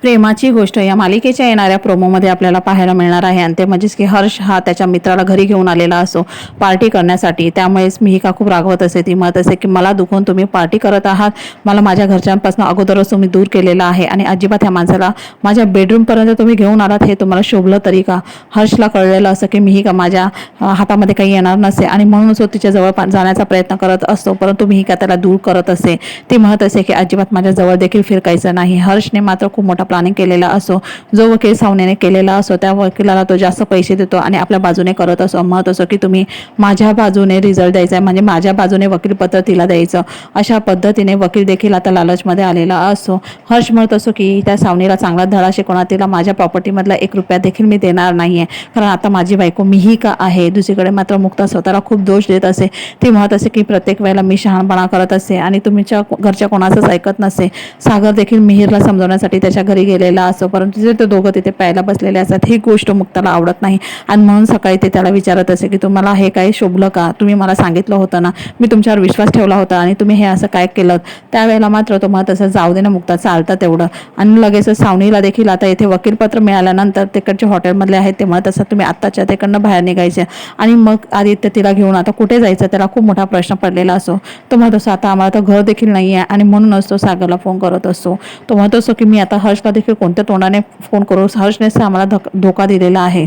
प्रेमाची गोष्ट या मालिकेच्या येणाऱ्या प्रोमोमध्ये आपल्याला पाहायला मिळणार आहे आणि ते म्हणजेच की हर्ष हा त्याच्या मित्राला घरी घेऊन आलेला असो पार्टी करण्यासाठी। त्यामुळेच मिहिका खूप रागवत असे, ती म्हणत असे की मला दुखवून तुम्ही पार्टी करत आहात, मला माझ्या घरच्यांपासून अगोदरच तुम्ही दूर केलेला आहे आणि अजिबात ह्या माणसाला माझ्या बेडरूमपर्यंत तुम्ही घेऊन आलात, हे तुम्हाला शोभलं तरी का? हर्षला कळलेलं असं की मिहिका माझ्या हातामध्ये काही येणार नसे आणि म्हणूनच तो तिच्या जवळ जाण्याचा प्रयत्न करत असतो, परंतु मिहिका त्याला दूर करत असे। ती म्हणत असे की अजिबात माझ्या जवळ देखील फिरकायचं नाही। हर्षने मात्र खूप मोठा प्लॅनिंग केलेला असो, जो वकील सावनेने केलेला असो त्या वकिलाला तो जास्त पैसे देतो आणि आपल्या बाजूने करत असो, म्हणत असो की तुम्ही माझ्या बाजूने रिझल्ट द्यायचा आहे, म्हणजे माझ्या बाजूने वकीलपत्र तिला द्यायचं। अशा पद्धतीने वकील देखील आता लालचमध्ये आलेला असो। हर्ष म्हणत असो की त्या सावनेला चांगला धडा शिकवणार, तिला माझ्या प्रॉपर्टीमधला 1 रुपया देखील मी देणार नाहीये, कारण आता माझी बायको मिहिका आहे। दुसरीकडे मात्र मुक्ता स्वतःला खूप दोष देत असे, ती म्हणत असे की प्रत्येक वेळेला मी शहाणपणा करत असे आणि तुमच्या घरच्या कोणाचंच ऐकत नसे। सागर देखील मिहिरला समजवण्यासाठी त्याच्या घरी गेलेला असो, परंतु ते दोघं तिथे प्यायला बसलेले असतात। ही गोष्ट मुक्ताला आवडत नाही आणि म्हणून सकाळी ते त्याला विचारत असे की तुम्हाला हे काय शोभलं का? तुम्ही मला सांगितलं होतं ना, मी तुमच्यावर विश्वास ठेवला होता आणि तुम्ही हे असं काय केलं? त्यावेळेला मात्र तो म्हणत असं जाऊ दे ना मुक्ता, चालतं तेवढं। आणि लगेचच सावनीला देखील आता इथे वकीलपत्र मिळाल्यानंतर तिकडचे हॉटेलमधले आहेत ते म्हणत असतात तुम्ही आत्ताच्या तिकडनं बाहेर निघायचे आणि मग आदित्य तिला घेऊन आता कुठे जायचं त्याला खूप मोठा प्रश्न पडलेला असो। तो म्हणत असतो आता आम्हाला तर घर देखील नाही आहे आणि म्हणूनच तो सागरला फोन करत असतो। तो म्हणत असतो की मी आता हर्षला देखील कोणत्या तोंडाने फोन करू, हर्षनेच आम्हाला धोका दिलेला आहे।